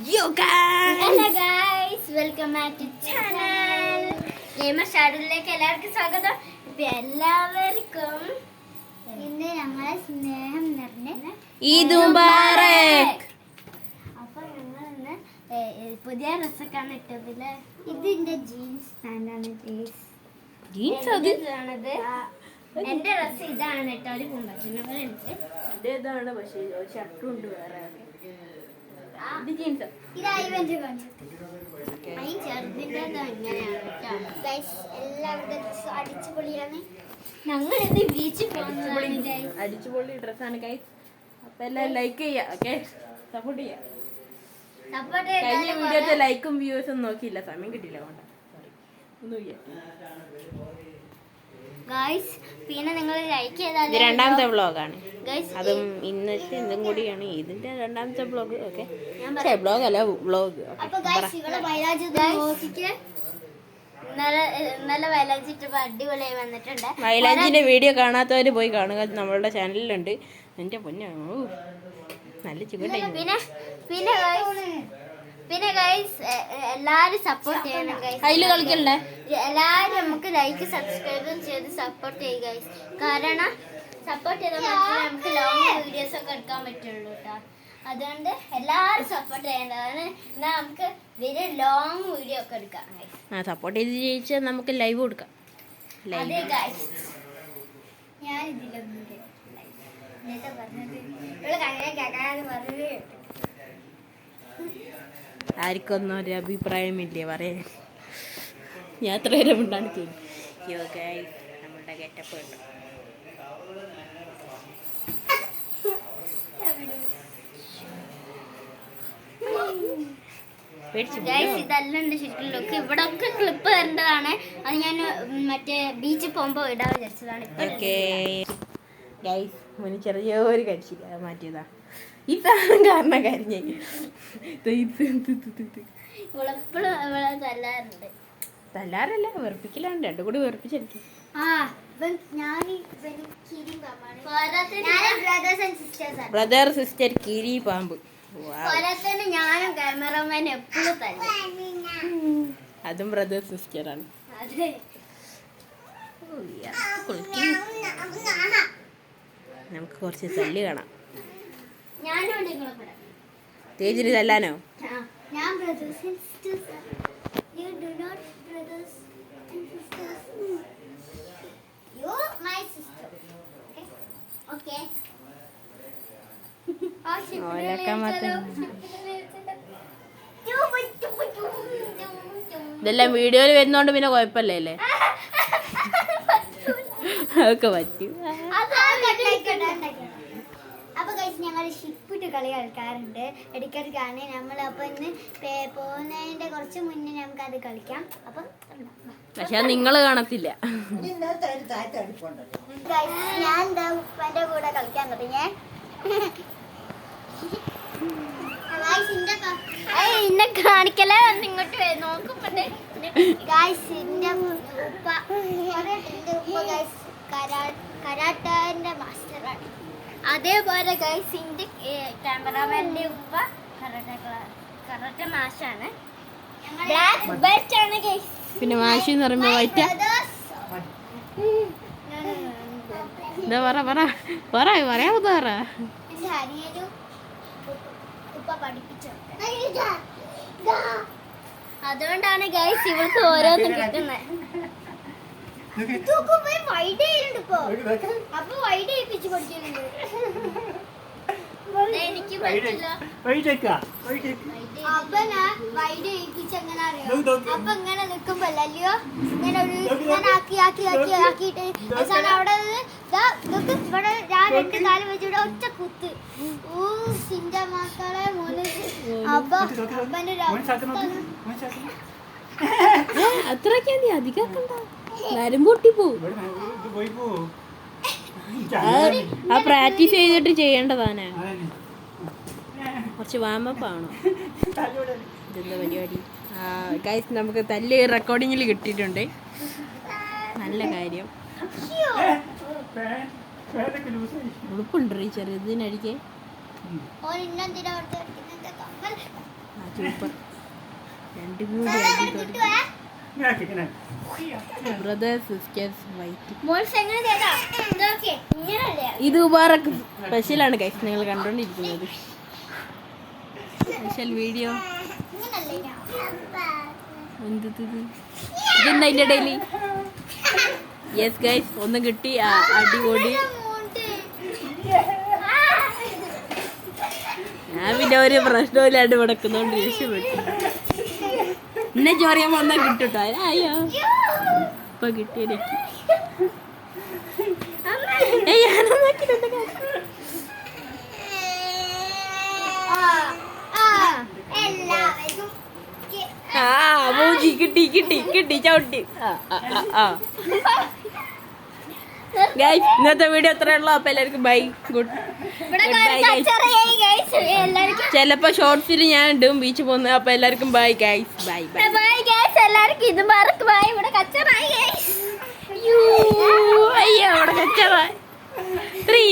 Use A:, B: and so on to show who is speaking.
A: Hello guys, welcome back to channel. Gamer ഷാഡുലിലേക്ക് എല്ലാവർക്കും സ്വാഗതം. എല്ലാവർക്കും ഇന്ന് ഞങ്ങളെ സ്നേഹം നിറഞ്ഞ ഈദ് മുബാറക്. അപ്പൊ ഞങ്ങൾ ഇന്ന് പുതിയ ഡ്രസ്സൊക്കെയാണ് ഇട്ടതില്. ഇതിന്റെ ജീൻസ് പാന്റാണ്. ജീൻസ് ആണത്. എന്റെ ഡ്രസ് ഇതാണ് കേട്ടോ. ഒരു കുമ്പച്ചിനെ പോലെ ഉണ്ട്. ഇതാണ് പക്ഷേ ഷർട്ടും ഉണ്ട് വേറെ. അടിച്ചുപൊളി ഡ്രസ്സാണ് ഗൈസ്. അപ്പൊ എല്ലാം ലൈക്ക് ചെയ്യാം, ഓക്കെ, സപ്പോർട്ട് ചെയ്യാം. കഴിഞ്ഞ വീഡിയോത്തെ ലൈക്കും വ്യൂസും നോക്കിയില്ല, സമയം കിട്ടിയില്ല, കൊണ്ട് ഒന്നുമില്ല. പിന്നെ നിങ്ങൾ ലൈക്ക് ചെയ്താൽ രണ്ടാമത്തെ വ്ളോഗാണ്, അതും ഇന്നത്തെ ഇതും കൂടിയാണ് ഇതിന്റെ രണ്ടാമത്തെ വ്ളോഗ്. ഓക്കെ, വ്ളോഗ് അല്ല വ്ളോഗ്. ഇന്നലെ വയലാഞ്ചിട്ട് അടിപൊളിയായി വന്നിട്ടുണ്ട്. വയലാഞ്ചിന്റെ വീഡിയോ കാണാത്തവര് പോയി കാണുക, നമ്മളുടെ ചാനലിലുണ്ട്. എന്റെ പൊന്നോ, നല്ല ചുവട്ടെ. പിന്നെ ഗൈസ് എല്ലാരും സപ്പോർട്ട് ചെയ്യണം ഗൈസ്. അതില് കളിക്കണ്ടേ എല്ലാരും നമുക്ക് ലൈക്ക് സബ്സ്ക്രൈബും ചെയ്ത് സപ്പോർട്ട് ചെയ്യും ഗൈസ്. കാരണം സപ്പോർട്ട് ചെയ്താൽ മാത്രമേ നമുക്ക് ലോങ് വീഡിയോസ് ഒക്കെ എടുക്കാൻ പറ്റുള്ളൂ കേട്ടോ. അതുകൊണ്ട് എല്ലാരും സപ്പോർട്ട് ചെയ്യേണ്ടതാണ്. എന്നാൽ നമുക്ക് വലിയ ലോങ് വീഡിയോ ഒക്കെ എടുക്കാം. സപ്പോർട്ട് ചെയ്ത് ജയിച്ചാൽ നമുക്ക് ലൈവ് കൊടുക്കാം. അതെ ഗൈസ്, ഞാൻ ഇതിലൊന്നും പറഞ്ഞത് ആർക്കൊന്നും ഒരു അഭിപ്രായമില്ലേ പറയാൻ. ഞാൻ എത്ര പേരെ ഉണ്ടാണ് ചെയ്യും. നമ്മളുടെ ഗെറ്റപ്പ് കിട്ടും. ഇതല്ലുണ്ട് ശരിക്കും ലുക്ക്. ഇവിടെ ഒക്കെ ക്ലിപ്പ് തരേണ്ടതാണ്. അത് ഞാൻ മറ്റേ ബീച്ചിൽ പോകുമ്പോ ഇടാൻ വിചാരിച്ചതാണ്. ചെറിയൊരു കഴിച്ചില്ല, മാറ്റിയതാ. ഇതാണ് കാരണം കരിഞ്ഞ. തല്ലാറല്ല, വെറുപ്പിക്കലാണ്. രണ്ടും കൂടി വെറുപ്പിച്ചെടുക്കും. ബ്രദർ സിസ്റ്റർ കീരി പാമ്പ്. ഞാനും ക്യാമറമാൻ എപ്പോഴും അതും ബ്രദർ സിസ്റ്ററാണ്. നമുക്ക് കുറച്ച് തല്ല് കാണാം. തേജിന് തല്ലാനോ? ഇതെല്ലാം വീഡിയോയിൽ വരുന്നോണ്ട് പിന്നെ കുഴപ്പമില്ലേ അല്ലേ? അതൊക്കെ പറ്റും. അപ്പൊ കഴിച്ച് ഞങ്ങൾ ഷിപ്പിട്ട് കളി കളിക്കാറുണ്ട് ഇടയ്ക്കിടയ്ക്കാണ് നമ്മൾ. അപ്പൊ ഇന്ന് പോകുന്നതിന്റെ കുറച്ച് മുന്നേ നമുക്ക് അത് കളിക്കാം. അപ്പൊ പക്ഷെ നിങ്ങള് കാണത്തില്ല. ഞാൻ എന്താ ഉപ്പന്റെ കൂടെ കളിക്കാൻ തുടങ്ങിയേ. ഇന്നെ കാണിക്കലേ വന്ന് ഇങ്ങോട്ട് നോക്കുമ്പോണ്ട് ഉപ്പ കരാട്ടന്റെ മാസ്റ്ററാണ്. അതേപോലെ ഗൈസ് ഇന്റെ ക്യാമറമാന്റെ ഉപ്പ കരാട്ട മാഷാണ്. ബ്ലാക്ക് ബെൽറ്റ് ആണ് ഗൈസ്. പിന്നെ മാഷി എന്ന് പറയുമ്പോ വൈറ്റ്. എന്താ പറയാ അതുകൊണ്ടാണ് ഗൈസ് ഇവൾക്ക് ഓരോന്നും കിട്ടുന്നത്. അപ്പൊ വൈഡ് ഏൽപ്പിച്ച് പഠിക്കുന്നുണ്ട്. എനിക്ക് പറ്റില്ല. അപ്പൊ ഞാൻ വൈഡ് ഏൽപ്പിച്ച് എങ്ങനെ അറിയാം? അപ്പൊ ഇങ്ങനെ നിക്കുമ്പോല്ലയോ ഇങ്ങനെ ഇങ്ങനെ ആക്കിയിട്ട് അവസാനം അവിടെ ഇവിടെ ഞാൻ 2 കാലം വെച്ച് ഇവിടെ ഒറ്റ കുത്ത്. സിന്റെ മക്കളെ മോനെ. അപ്പൊ അത്രയ്ക്ക് അധികം നരമ്പൊട്ടി പോവും. ആ പ്രാക്ടീസ് ചെയ്തിട്ട് ചെയ്യേണ്ടതാണ്. കുറച്ച് വാമപ്പ് ആണോ ഇതെന്താ പരിപാടി? ഗൈസ് നമുക്ക് തല്ല് റെക്കോർഡിങ്ങിൽ കിട്ടിയിട്ടുണ്ട്. നല്ല കാര്യം. ഉടുപ്പുണ്ട് ചെറുതിനടിക്ക്.
B: സൂപ്പർ. രണ്ടും കൂടി അടി തുടങ്ങി. Brothers sisters white. ഇത് മുബാറക്ക് സ്പെഷ്യലാണ് ഗൈസ്, നിങ്ങൾ കണ്ടോണ്ടിരിക്കുന്നത്. Special video. ഇതെന്താ അതിൻ്റെ ഇടയിൽ? യെസ് ഗൈസ്, ഒന്നും കിട്ടി. അടിപൊളി. ഞാൻ പിന്നെ ഒരു പ്രശ്നമില്ലാണ്ട് വിടക്കുന്നോണ്ട് രക്ഷപ്പെട്ടു. എന്നെ ചോറിയാൻ ഒന്നും കിട്ടട്ടോ. അയ്യോ ഇപ്പൊ കിട്ടിയെനിക്ക്. മൂജി കിട്ടി കിട്ടി കിട്ടി ചവിട്ടി. ഗൈസ്, ഇന്നത്തെ വീഡിയോ എത്ര ഉള്ളൂ. അപ്പൊ എല്ലാവർക്കും ബൈ, ഗുഡ് ബൈ. ചിലപ്പോ ഷോർട്സിൽ ഞാൻ ഇടും ബീച്ച് പോകുന്നത്. അപ്പൊ എല്ലാവർക്കും bye guys, bye bye
A: bye guys. എല്ലാവർക്കും ഇത് മറക്ക് ബൈ. ഇവിടെ കച്ചറായി ഗൈസ്.
B: അയ്യോ ഇവിടെ കച്ചറായി. 3